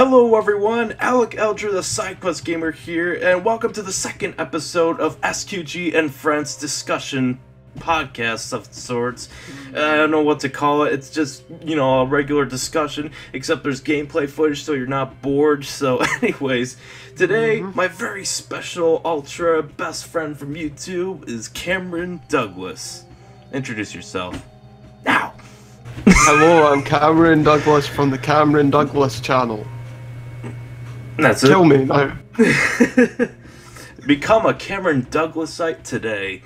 Hello everyone, Alec Eldra the SideQuest Gamer here, and welcome to the second episode of SQG and Friends discussion podcast of sorts. I don't know what to call it, it's just, a regular discussion, except there's gameplay footage so you're not bored. So anyways, today, my very special ultra best friend from YouTube is Cameron Douglas. Introduce yourself. Now! Hello, I'm Cameron Douglas from the Cameron Douglas channel. That's it. Kill me now. Become a Cameron Douglasite today.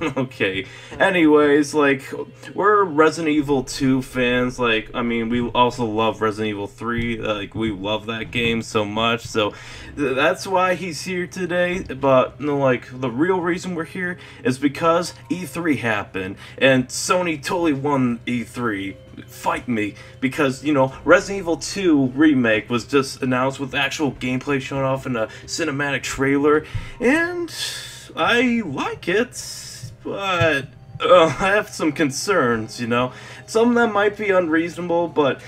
Okay. Anyways, we're Resident Evil 2 fans. We also love Resident Evil 3. We love that game so much. So that's why he's here today. But the real reason we're here is because E3 happened and Sony totally won E3. Fight me, because Resident Evil 2 Remake was just announced with actual gameplay shown off in a cinematic trailer, and I like it, but I have some concerns. Some of them might be unreasonable, but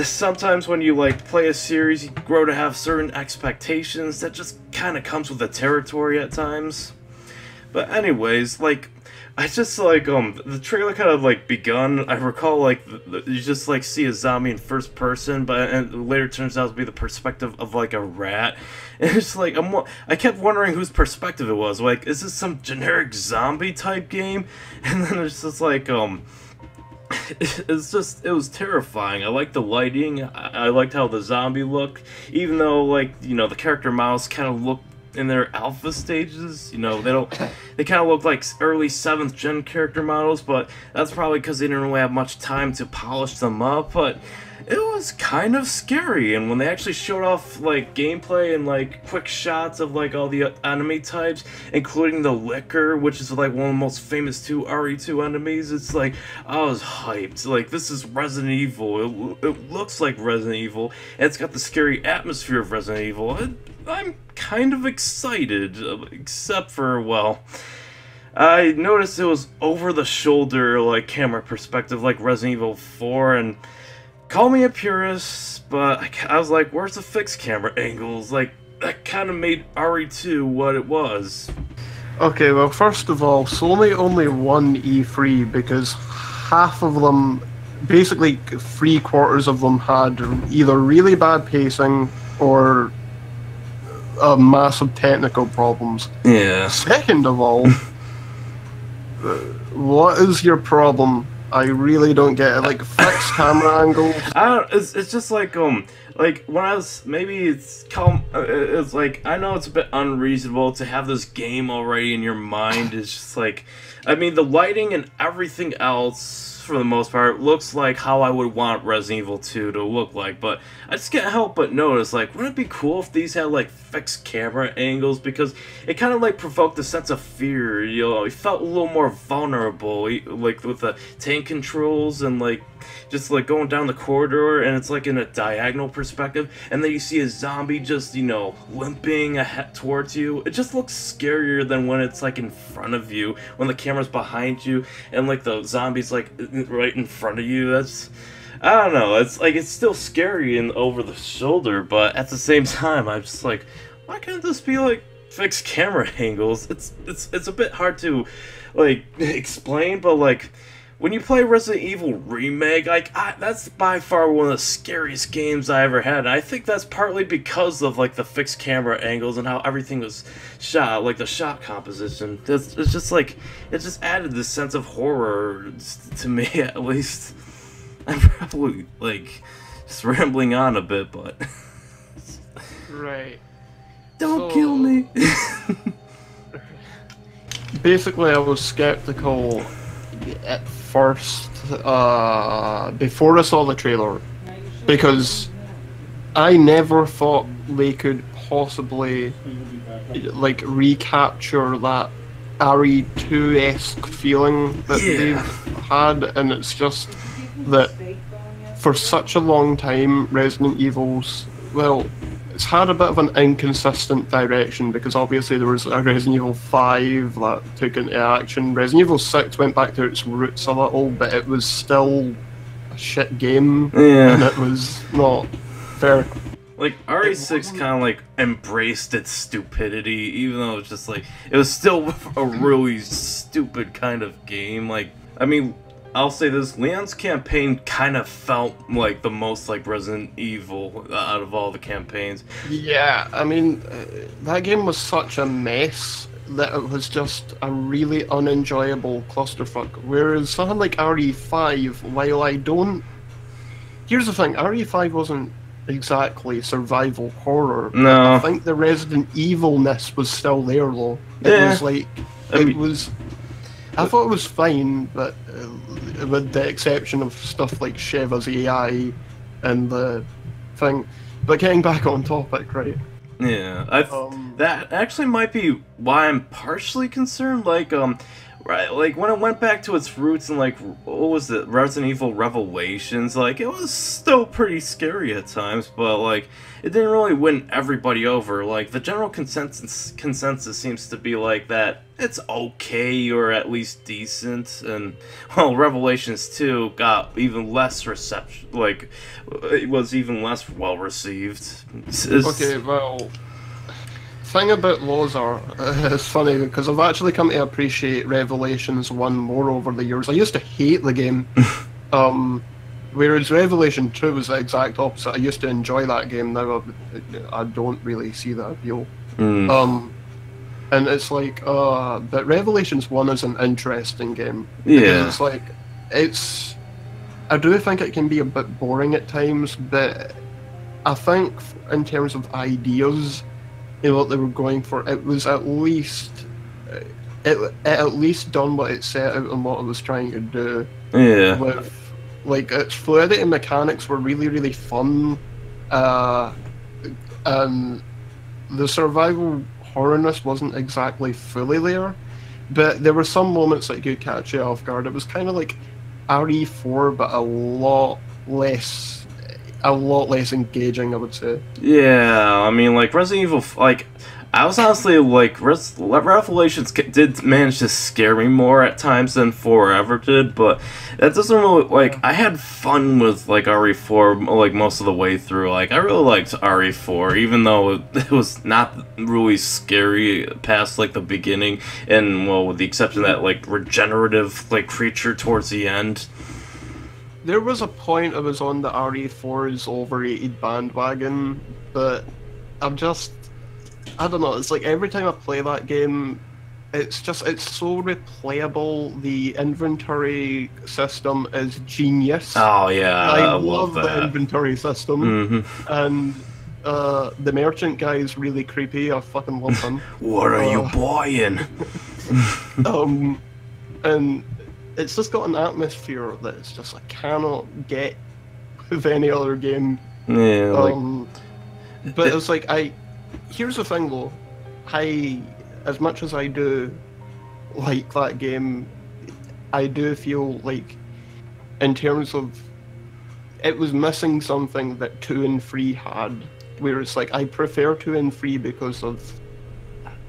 sometimes when you play a series, you grow to have certain expectations that just kind of comes with the territory at times. But anyways, I just the trailer kind of begun. I recall you just see a zombie in first person, but and later turns out to be the perspective of a rat. And it's I kept wondering whose perspective it was. Is this some generic zombie type game? And then it's just it was terrifying. I liked the lighting. I liked how the zombie looked, even though the character models kind of looked in their alpha stages. They kind of look like early 7th gen character models, but that's probably because they didn't really have much time to polish them up. But it was kind of scary, and when they actually showed off gameplay and quick shots of all the enemy types, including the Licker, which is one of the most famous RE2 enemies, it's I was hyped. This is Resident Evil. It looks like Resident Evil, and it's got the scary atmosphere of Resident Evil. I'm kind of excited, except for, I noticed it was over the shoulder, camera perspective, like Resident Evil 4, and call me a purist, but I was where's the fixed camera angles? That kind of made RE2 what it was. Okay, well, first of all, Sony only won E3 because half of them, basically 3/4 of them, had either really bad pacing or massive technical problems. Yeah. Second of all, what is your problem? I really don't get it. Fixed camera angles. It's just when I was, maybe it's I know it's a bit unreasonable to have this game already in your mind. It's just the lighting and everything else, for the most part, looks like how I would want Resident Evil 2 to look like, but I just can't help but notice, wouldn't it be cool if these had, fixed camera angles, because it kind of, provoked a sense of fear, it felt a little more vulnerable, with the tank controls, and, just, going down the corridor, and it's, in a diagonal perspective, and then you see a zombie just, limping ahead towards you. It just looks scarier than when it's, in front of you, when the camera's behind you, and, the zombie's, right in front of you. That's, I don't know, it's still scary and over the shoulder, but at the same time, I'm just why can't this be, fixed camera angles? It's a bit hard to, explain, but, when you play Resident Evil Remake, that's by far one of the scariest games I ever had, and I think that's partly because of, the fixed camera angles and how everything was shot, the shot composition. It's just, it just added this sense of horror to me, at least. I'm probably, just rambling on a bit, but... Right. Don't kill me! Basically, I was skeptical at first, before I saw the trailer, because I never thought they could possibly recapture that RE2-esque feeling that they've had, and it's just that for such a long time Resident Evil's, it's had a bit of an inconsistent direction, because obviously there was a Resident Evil 5 that took into action. Resident Evil 6 went back to its roots a little, but it was still a shit game, and it was not fair. Like, RE6 kind of, like, embraced its stupidity, even though it's just, like, it was still a really stupid kind of game. Like, I mean, I'll say this, Leon's campaign kind of felt like the most, like, Resident Evil out of all the campaigns. Yeah, I mean, that game was such a mess that it was just a really unenjoyable clusterfuck. Whereas something like RE5, while I don't... Here's the thing, RE5 wasn't exactly survival horror. No. I think the Resident Evil-ness was still there, though. It Yeah. was like... I thought it was fine, but with the exception of stuff like Sheva's AI and the thing. But getting back on topic, right? Yeah, that actually might be why I'm partially concerned. Like, right, like when it went back to its roots and like, what was it, Resident Evil Revelations? Like, it was still pretty scary at times, but like, it didn't really win everybody over. Like, the general consensus seems to be like that it's okay or at least decent, and well, Revelations 2 got even less reception. Like, it was even less well received. Okay, well, thing about Lozar is funny because I've actually come to appreciate Revelations 1 more over the years. I used to hate the game, whereas Revelation 2 was the exact opposite. I used to enjoy that game. Now I don't really see that appeal. And it's like, but Revelations 1 is an interesting game. Yeah. It's like, I do think it can be a bit boring at times, but I think in terms of ideas, what they were going for, it was at least, it at least done what it set out and what it was trying to do. Yeah. With, like, its fluidity mechanics were really, really fun, and the survival horrendous wasn't exactly fully there, but there were some moments that could catch you off guard. It was kind of like RE4, but a lot less engaging, I would say. Yeah, I mean, like, Resident Evil, like, I was honestly, like, Revelations did manage to scare me more at times than 4 ever did, but that doesn't really, like, I had fun with, like, RE4, like, most of the way through. Like, I really liked RE4, even though it was not really scary past, like, the beginning, and, well, with the exception of that, like, regenerative, like, creature towards the end. There was a point I was on the RE4's overrated bandwagon, but I don't know, it's like every time I play that game, it's so replayable. The inventory system is genius. Oh yeah, I love the inventory system. Mm-hmm. And the merchant guy is really creepy. I fucking love him. What are you buying? And it's just got an atmosphere that it's just I cannot get with any other game. Yeah. But it's like here's the thing though, as much as I do like that game, I do feel like in terms of it was missing something that 2 and 3 had, whereas like I prefer 2 and 3 because of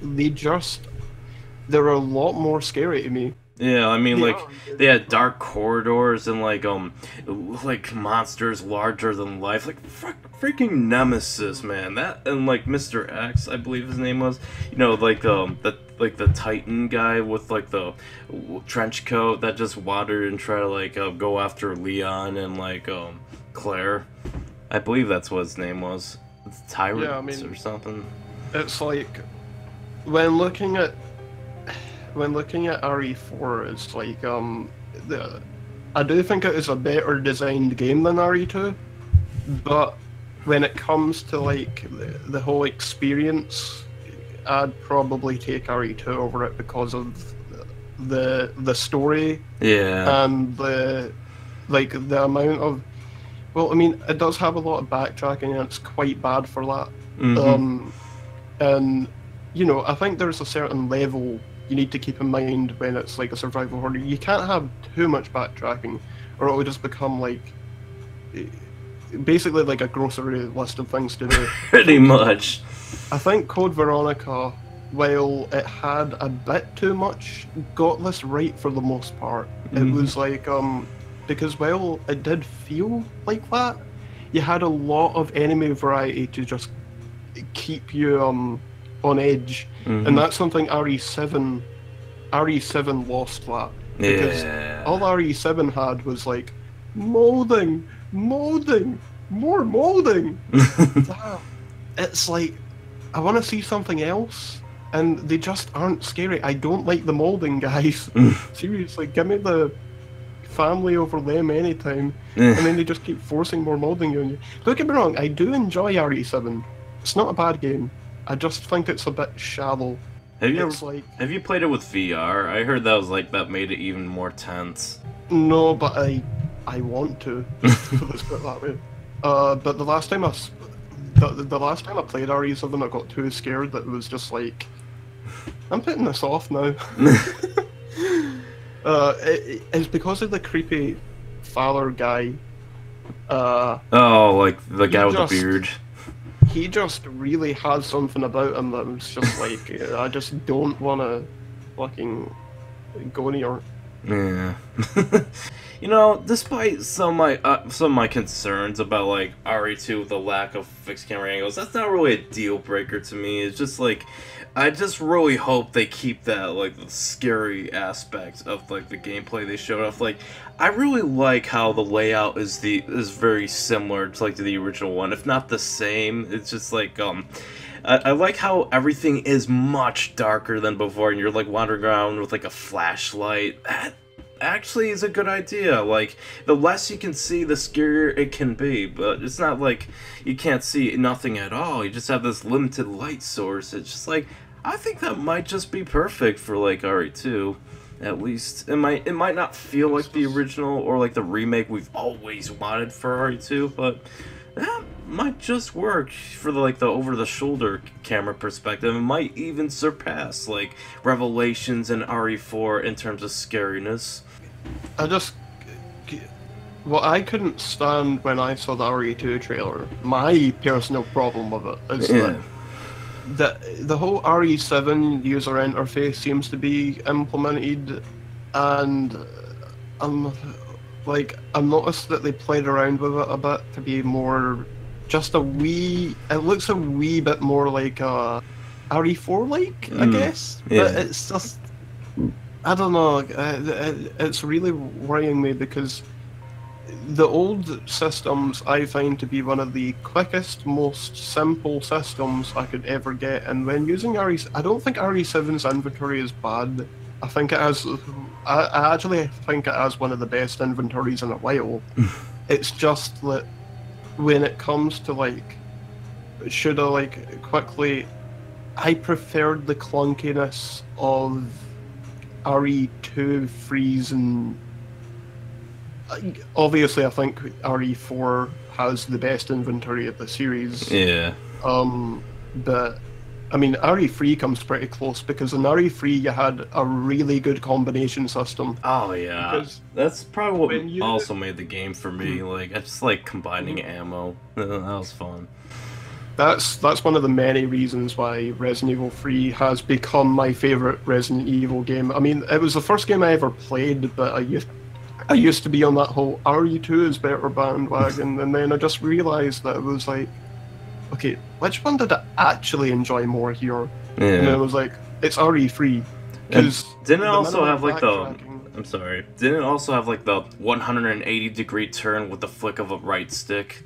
they're a lot more scary to me. Yeah, I mean, like, they had dark corridors and, like monsters larger than life. Like, freaking Nemesis, man. That, and, like, Mr. X, I believe his name was. You know, like, the Titan guy with, like, the trench coat that just wandered and tried to, like, go after Leon and, like, Claire. I believe that's what his name was. It's Tyrant or something. It's like, when looking at RE4, it's like, I do think it is a better designed game than RE2, but when it comes to, like, the whole experience, I'd probably take RE2 over it because of the story. Yeah. And the amount of, well, I mean, it does have a lot of backtracking and it's quite bad for that. Mm-hmm. And, you know, I think there's a certain level you need to keep in mind when it's like a survival horror. You can't have too much backtracking, or it will just become like basically like a grocery list of things to do. Pretty much. I think Code Veronica, while it had a bit too much, got this right for the most part. It was like because while it did feel like that, you had a lot of enemy variety to just keep you on edge, and that's something RE7 lost that, because all RE7 had was like molding, more molding. It's like, I want to see something else, and they just aren't scary. I don't like the molding, guys. Seriously, give me the family over them anytime. And then they just keep forcing more molding on you. Don't get me wrong, I do enjoy RE7. It's not a bad game. I just think it's a bit shallow. Have you played it with VR? I heard that made it even more tense. No, but I want to. Let's put it that way. But the last time I played RE7, I got too scared that it was just like, I'm putting this off now. It's because of the creepy father guy. Like the guy with the beard. He just really has something about him that was just like, I just don't want to fucking go near. Yeah. You know, despite some of my concerns about like RE2, the lack of fixed camera angles, that's not really a deal breaker to me. It's just like, I just really hope they keep that like the scary aspect of like the gameplay they showed off. Like, I really like how the layout is very similar to like the original one, if not the same. It's just like I like how everything is much darker than before, and you're like wandering around with like a flashlight. That actually is a good idea. Like, the less you can see, the scarier it can be, but it's not like you can't see nothing at all. You just have this limited light source. It's just like, I think that might just be perfect for like RE2. At least it might not feel like the original or like the remake we've always wanted for RE2, but that might just work for the over-the-shoulder camera perspective. It might even surpass like Revelations and RE4 in terms of scariness. What I couldn't stand when I saw the RE2 trailer, my personal problem with it is that the whole RE7 user interface seems to be implemented, and I've noticed that they played around with it a bit to be more, it looks a wee bit more like RE4-like, I guess. Yeah. But it's just, I don't know, it's really worrying me, because the old systems I find to be one of the quickest, most simple systems I could ever get, and when using I don't think RE7's inventory is bad. I think it has, I actually think it has one of the best inventories in a while. It's just that when it comes to like, should I like quickly, I preferred the clunkiness of RE2 freeze, and obviously I think RE4 has the best inventory of the series. Yeah. But I mean, RE3 comes pretty close, because in RE3 you had a really good combination system. Oh yeah, because that's probably what also made the game for me. Like, I just like combining ammo. That was fun. That's one of the many reasons why Resident Evil 3 has become my favorite Resident Evil game. I mean, it was the first game I ever played, but I used to be on that whole RE2 is better bandwagon, and then I just realized that it was like, okay, which one did I actually enjoy more here? Yeah. And it was like, it's RE3. Because didn't it also have like I'm sorry. Didn't it also have like the 180-degree turn with the flick of a right stick?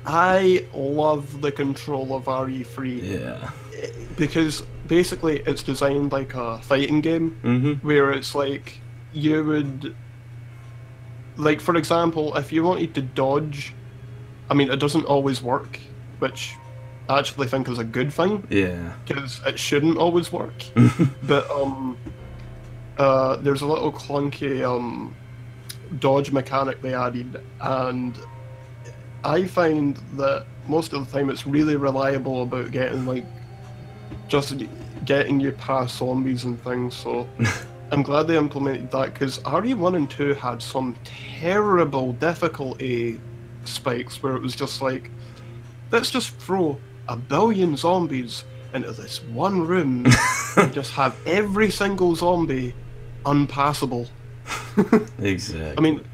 I love the control of RE3. Yeah. Because basically it's designed like a fighting game, where it's like, you would, like, for example, if you wanted to dodge, I mean, it doesn't always work, which I actually think is a good thing. Yeah. Because it shouldn't always work. But there's a little clunky dodge mechanic they added, and I find that most of the time it's really reliable about getting, like, just getting you past zombies and things, so I'm glad they implemented that, because RE1 and 2 had some terrible difficulty spikes where it was just like, let's just throw 1 billion zombies into this one room and just have every single zombie unpassable. Exactly. I mean,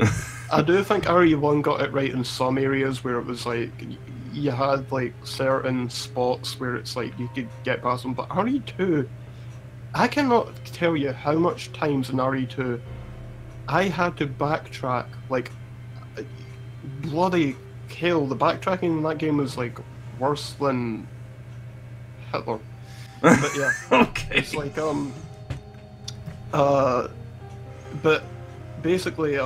I do think RE1 got it right in some areas where it was like you had like certain spots where it's like you could get past them, but RE2, I cannot tell you how much times in RE2 I had to backtrack, like bloody hell. The backtracking in that game was like worse than Hitler. But yeah, Okay. it's like but basically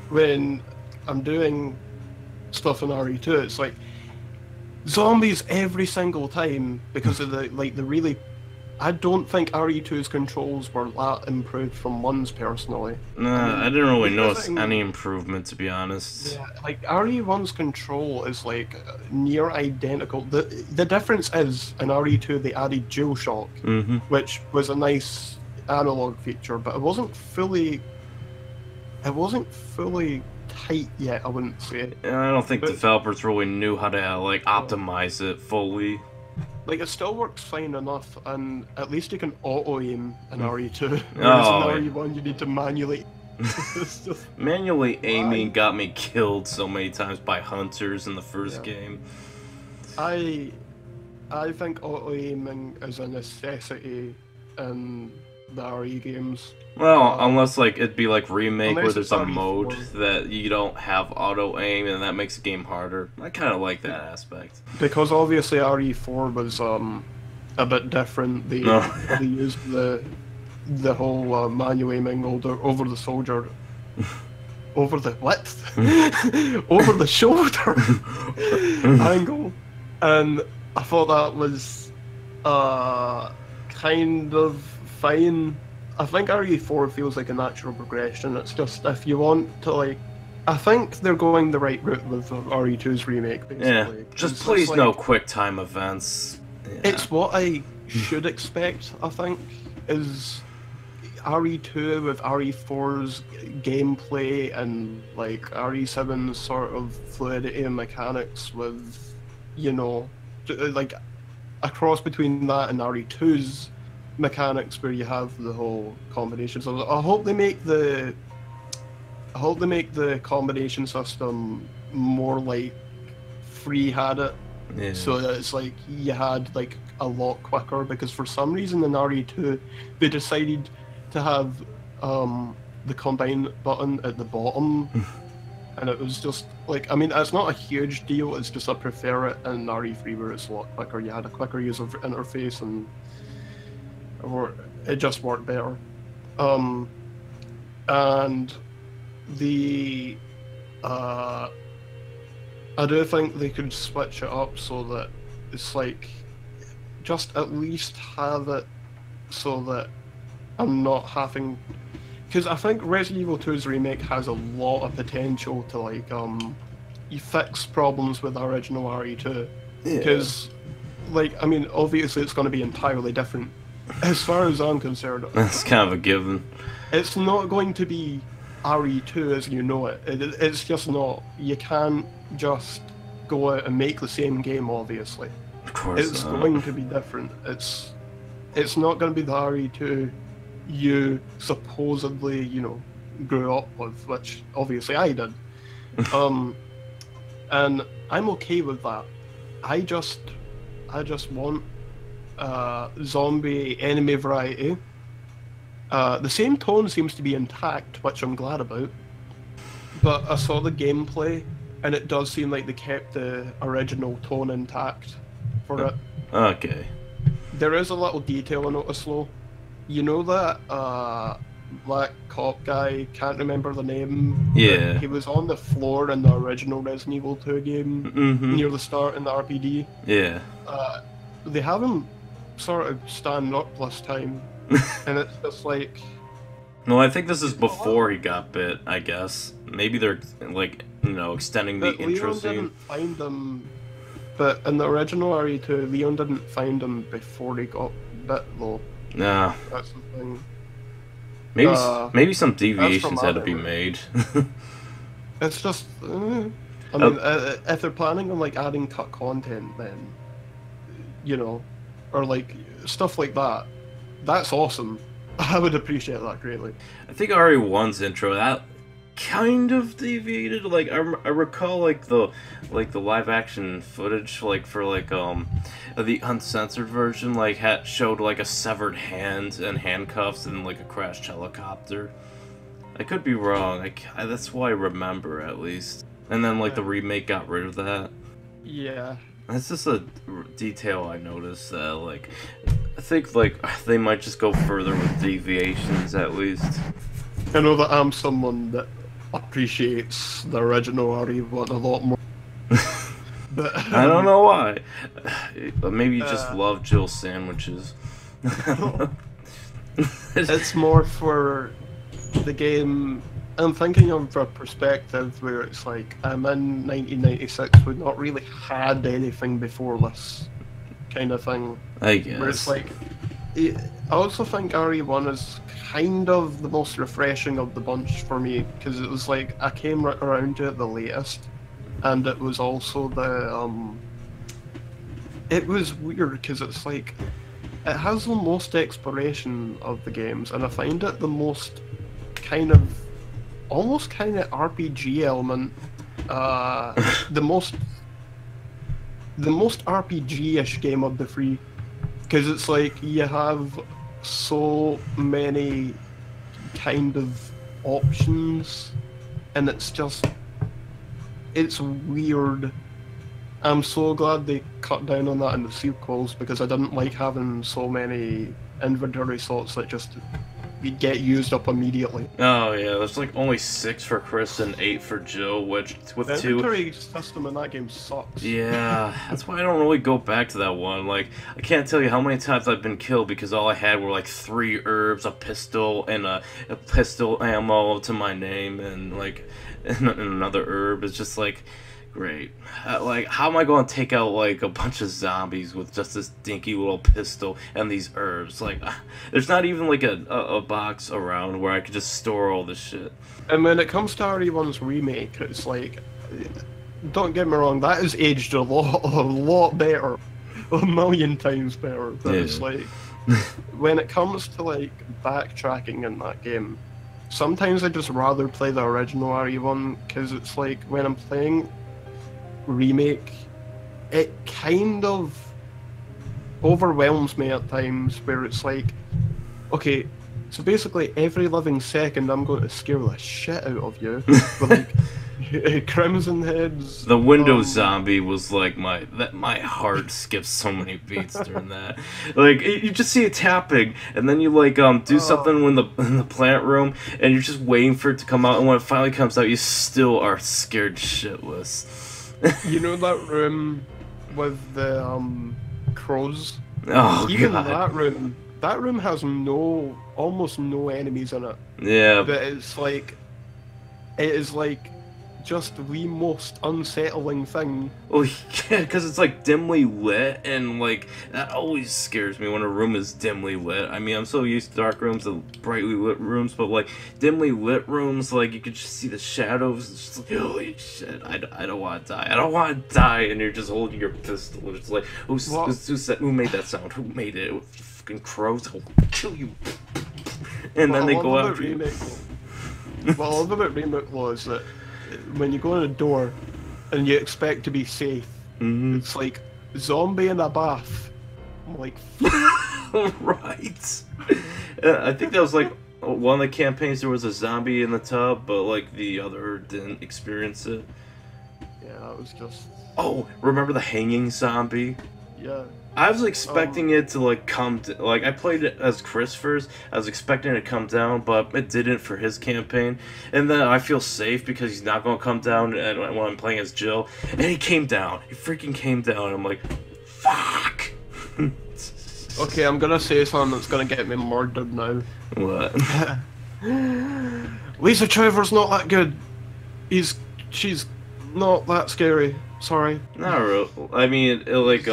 when I'm doing stuff in RE2, it's like zombies every single time because of the really. I don't think RE2's controls were that improved from 1's personally. Nah, I didn't really notice any improvement, to be honest. Yeah, like RE1's control is like near identical. The difference is in RE2 they added DualShock, which was a nice analog feature, but it wasn't fully tight yet, I wouldn't say. I don't think developers really knew how to like optimize it fully. Like, it still works fine enough, and at least you can auto-aim in RE2, whereas in RE1 you need to manually... Manually aiming got me killed so many times by hunters in the first game. I think auto-aiming is a necessity in the RE games. Well, unless like it'd be like Remake where there's a RE4. mode that you don't have auto aim and that makes the game harder. I kind of like that aspect. Because obviously RE4 was a bit different. They used the whole manual aiming over the soldier, over the width, over the shoulder angle, and I thought that was kind of fine. I think RE4 feels like a natural progression. It's just if you want to like, I think they're going the right route with RE2's remake. Basically. Yeah, just please like, no quick time events. Yeah. It's what I should expect. I think is RE2 with RE4's gameplay and like RE7's sort of fluidity and mechanics with, you know, like a cross between that and RE2's mechanics where you have the whole combinations. I hope they make the combination system more like Free had it, so that it's like you had like a lot quicker, because for some reason in RE2 they decided to have the combine button at the bottom and it was just like, I mean, it's not a huge deal, it's just I prefer it in RE3 where it's a lot quicker. You had a quicker user interface and it just worked better. And the I do think they could switch it up so that it's like just at least have it so that I'm not having, because I think Resident Evil 2's remake has a lot of potential to like you fix problems with the original RE2, because like, I mean, obviously it's going to be entirely different. As far as I'm concerned, that's kind of a given. It's not going to be RE2 as you know it. It's just not. You can't just go out and make the same game, obviously. Of course it's not. Going to be different. It's not going to be the RE2 you supposedly, you know, grew up with, which obviously I did. And I'm okay with that. I just want zombie enemy variety. The same tone seems to be intact, which I'm glad about. But I saw the gameplay, and it does seem like they kept the original tone intact for it. Okay. There is a little detail I noticed though. You know that black cop guy, can't remember the name. Yeah. He was on the floor in the original Resident Evil 2 game, near the start in the RPD. Yeah. They have him sort of stand up this time, and it's just like... No, I think this is before he got bit, I guess. Maybe they're, like, you know, extending the intro Leon scene. didn't find him, but in the original RE2, Leon didn't find him before he got bit, though. Nah. That's the thing. Maybe some deviations had to be made. It's just... I mean, if they're planning on, like, adding cut content, then, you know, or, like, stuff like that, that's awesome. I would appreciate that greatly. I think RE1's intro, that kind of deviated. Like I recall like the live action footage like for like the uncensored version like showed like a severed hand and handcuffs and like a crashed helicopter. I could be wrong. That's what I remember at least. And then like the remake got rid of that. Yeah. That's just a detail I noticed that like I think like they might just go further with deviations at least. I know that I'm someone that appreciates the original RE1 a lot more. But, I don't know why. Maybe you just love Jill sandwiches. It's more for the game. I'm thinking of a perspective where it's like I'm in 1996. We've not really had anything before this kind of thing. I guess. Where it's like, I also think RE1 is kind of the most refreshing of the bunch for me because it was like I came around to it the latest, and it was also the it was weird because it's like it has the most exploration of the games, and I find it the most almost kind of RPG element, the most RPG-ish game of the three, because it's like you have so many kind of options, and it's weird. I'm so glad they cut down on that in the sequels because I didn't like having so many inventory slots that just get used up immediately. Oh yeah, there's like only 6 for Chris and 8 for Jill, which with the 2. The inventory system in that game sucks. Yeah, that's why I don't really go back to that one. Like, I can't tell you how many times I've been killed because all I had were like 3 herbs, a pistol, and a pistol ammo to my name, and like and another herb. It's just like, great. Like, how am I going to take out like a bunch of zombies with just this dinky little pistol and these herbs? Like, there's not even like a box around where I could just store all this shit. And when it comes to RE1's remake, it's like, don't get me wrong, that is aged a lot better, a million times better. But it's like, when it comes to like backtracking in that game, sometimes I just rather play the original RE1 because it's like when I'm playing remake, it kind of overwhelms me at times where it's like, okay, so basically every living second I'm going to scare the shit out of you with like crimson heads. The Windows zombie was like my heart skips so many beats during that. Like, you just see it tapping, and then you like do something in the plant room, and you're just waiting for it to come out, and when it finally comes out, you still are scared shitless. You know that room with the crows? Oh, even God. that room has almost no enemies in it. Yeah. But it is like just the most unsettling thing. Well, yeah, because it's like dimly lit, and like that always scares me when a room is dimly lit. I mean, I'm so used to dark rooms and brightly lit rooms, but like dimly lit rooms, like you could just see the shadows. It's just like, holy shit, I don't want to die. I don't want to die, and you're just holding your pistol. And it's like, who made that sound? Who made it? Fucking crows! I'll kill you. And then they go after you. What I love about Remake was that when you go in a door and you expect to be safe, it's like zombie in a bath. I'm like, right. I think that was like one of the campaigns. There was a zombie in the tub, but like the other didn't experience it. Yeah, that was just. Oh, remember the hanging zombie? Yeah. I was expecting it to like like I played it as Chris first. I was expecting it to come down, but it didn't for his campaign. And then I feel safe because he's not going to come down and when I'm playing as Jill. And he came down. He freaking came down. I'm like, fuck. Okay, I'm gonna say something that's gonna get me murdered now. What? Lisa Trevor's not that good. She's not that scary. Sorry. Not real. I mean, like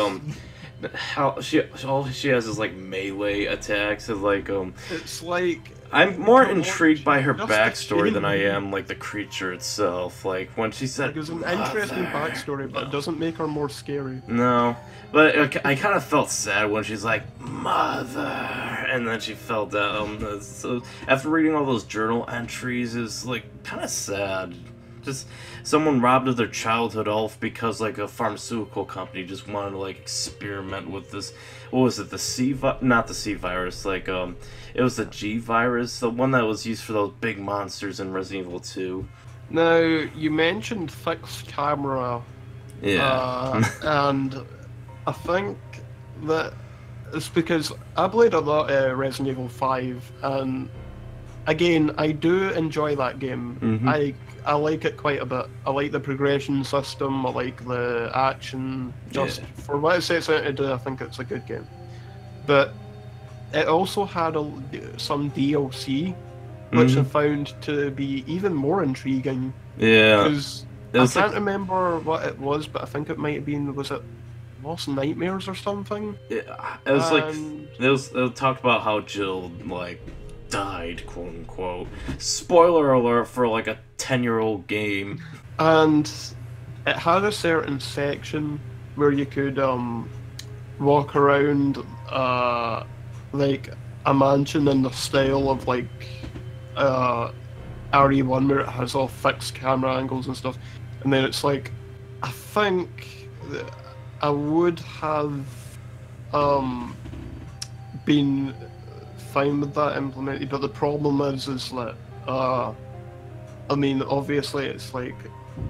all she has is like melee attacks and like It's like I'm more intrigued by her Just backstory than I explain. am like the creature itself. Like when she said, Like, it's an interesting "Mother." backstory, but it doesn't make her more scary. No, but I kind of felt sad when she's like, "Mother," and then she fell down. So after reading all those journal entries, it's like kind of sad. Just someone robbed of their childhood all because like a pharmaceutical company just wanted to like experiment with this. What was it? Not the C virus. Like it was the G virus, the one that was used for those big monsters in Resident Evil 2. Now, you mentioned fixed camera. Yeah. And I think that it's because I played a lot of Resident Evil 5, and again, I do enjoy that game. Mhm. I like it quite a bit. I like the progression system, I like the action. Just for what it sets out to do, I think it's a good game. But it also had some DLC, which I found to be even more intriguing. Yeah. Because I can't remember what it was, but I think it might have been, was it Lost Nightmares or something? Yeah, it was like it talked about how Jill like died, quote unquote. Spoiler alert for like a 10-year-old game. And it had a certain section where you could walk around like a mansion in the style of like RE1, where it has all fixed camera angles and stuff. And then it's like, I think that I would have been fine with that implemented, but the problem is that I mean, obviously it's like,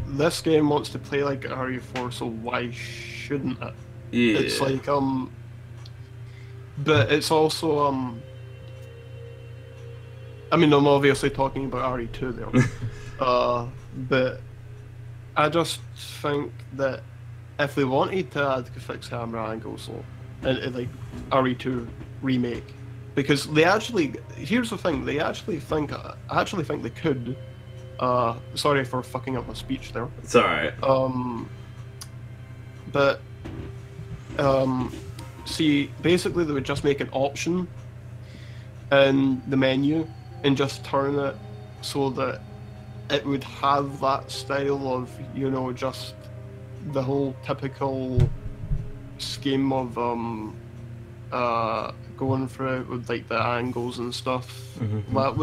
this game wants to play like RE4, so why shouldn't it? Yeah. It's like but it's also I mean, I'm obviously talking about RE2 there. But I just think that if they wanted to add fixed camera angles in like RE2 Remake, because they actually, here's the thing, I actually think they could. Sorry for fucking up my speech there. It's alright. But see, basically they would just make an option in the menu and just turn it so that it would have that style of, you know, just the whole typical scheme of going through it with like the angles and stuff. Mm-hmm. That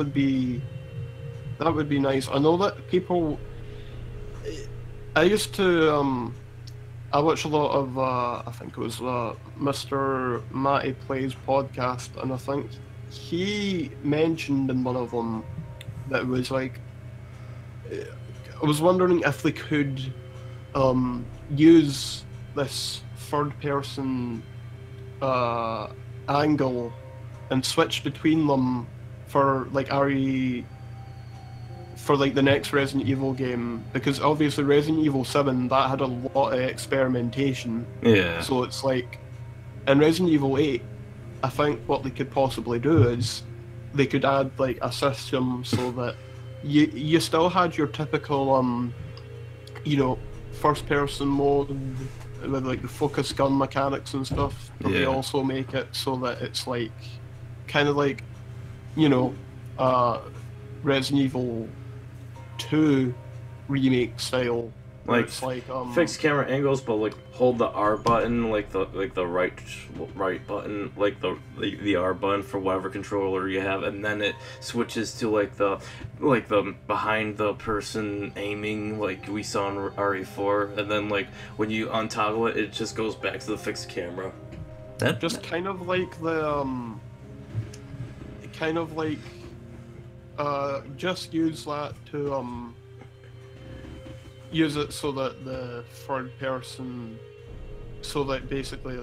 would be nice. I know that people, I used to I watch a lot of I think it was Mr. Matty Plays podcast, and I think he mentioned in one of them that it was like, I was wondering if they could use this third person angle and switch between them for like for like the next Resident Evil game, because obviously Resident Evil 7, that had a lot of experimentation. Yeah. So it's like, in Resident Evil 8, I think what they could possibly do is they could add like a system so that you still had your typical you know, first person mode with like the focus gun mechanics and stuff, but they also make it so that it's like kind of like, you know, Resident Evil 2 remake style, like it's like fixed camera angles, but like hold the R button, like the right button, like the R button for whatever controller you have, and then it switches to like the behind the person aiming like we saw in RE4, and then like when you untoggle it, it just goes back to the fixed camera. That just kind of like the just use that to use it so that the third person, so that basically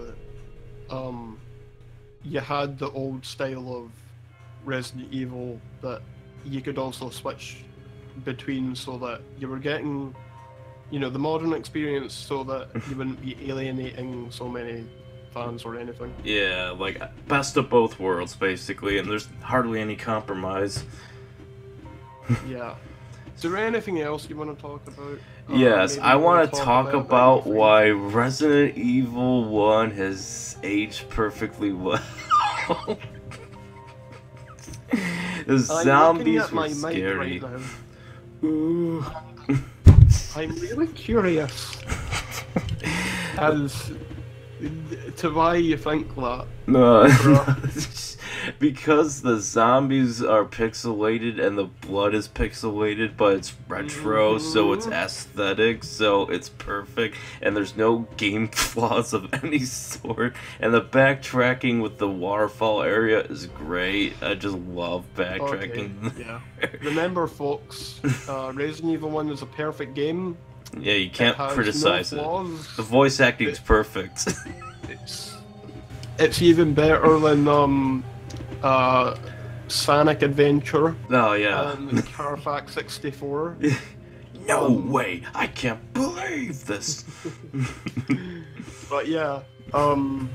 you had the old style of Resident Evil that you could also switch between, so that you were getting, you know, the modern experience, so that you wouldn't be alienating so many fans or anything. Yeah, like best of both worlds basically, and there's hardly any compromise. Yeah. Is there anything else you want to talk about? Yes, I want to talk about anything. why Resident Evil 1 has aged perfectly well. The zombies were mic scary. right now. Ooh. I'm really curious as to why you think that. No, because the zombies are pixelated and the blood is pixelated, but it's retro, so it's aesthetic, so it's perfect, and there's no game flaws of any sort, and the backtracking with the waterfall area is great. I just love backtracking. Okay, yeah. Remember, folks, Resident Evil 1 is a perfect game. Yeah, you can't criticize no flaws. it. The voice acting's perfect. It's even better than Sonic Adventure. Oh yeah. And Carfax 64. No way! I can't believe this. But yeah, do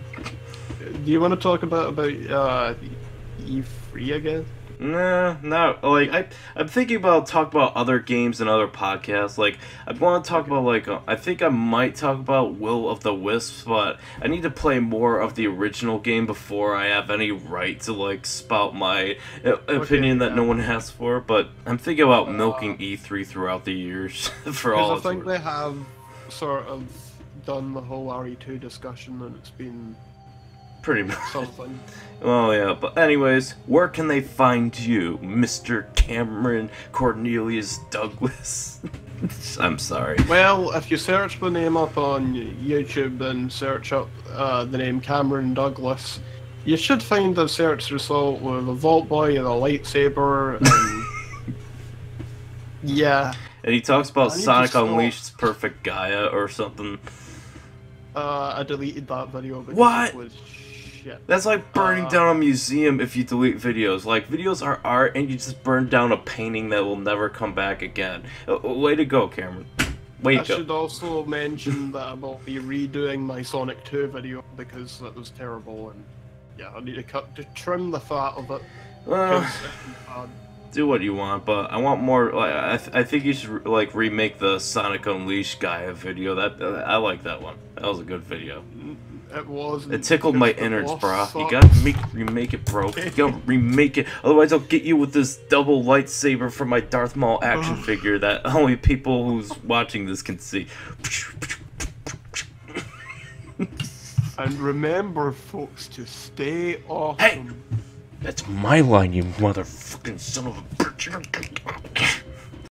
you want to talk about E3 again? Nah, not like I'm thinking about talking about other games and other podcasts. Like I want to talk about like I think I might talk about Will of the Wisps, but I need to play more of the original game before I have any right to like spout my opinion that no one asked for. But I'm thinking about milking E3 throughout the years for all. I think they have sort of done the whole RE2 discussion, and it's been pretty much something. Oh yeah, but anyways, where can they find you, Mr. Cameron Cornelius Douglas? I'm sorry. Well, if you search my name up on YouTube and search up the name Cameron Douglas, you should find a search result with a Vault Boy and a lightsaber, and yeah. And he talks about Sonic Unleashed's Perfect Gaia or something. I deleted that video because what? It was shit. That's like burning down a museum if you delete videos. Like, videos are art and you just burn down a painting that will never come back again. Way to go, Cameron. Way to go. I should also mention that I will be redoing my Sonic 2 video because that was terrible, and yeah, I need to trim the fat of it. Do what you want, but I want more. Like, I think you should like remake the Sonic Unleashed Gaia video. I like that one. That was a good video. It was. It tickled my innards, bro. You gotta remake it, bro. You gotta remake it. Otherwise, I'll get you with this double lightsaber from my Darth Maul action figure that only people who's watching this can see. And remember, folks, to stay awesome. Hey! That's my line, you motherfucking son of a bitch.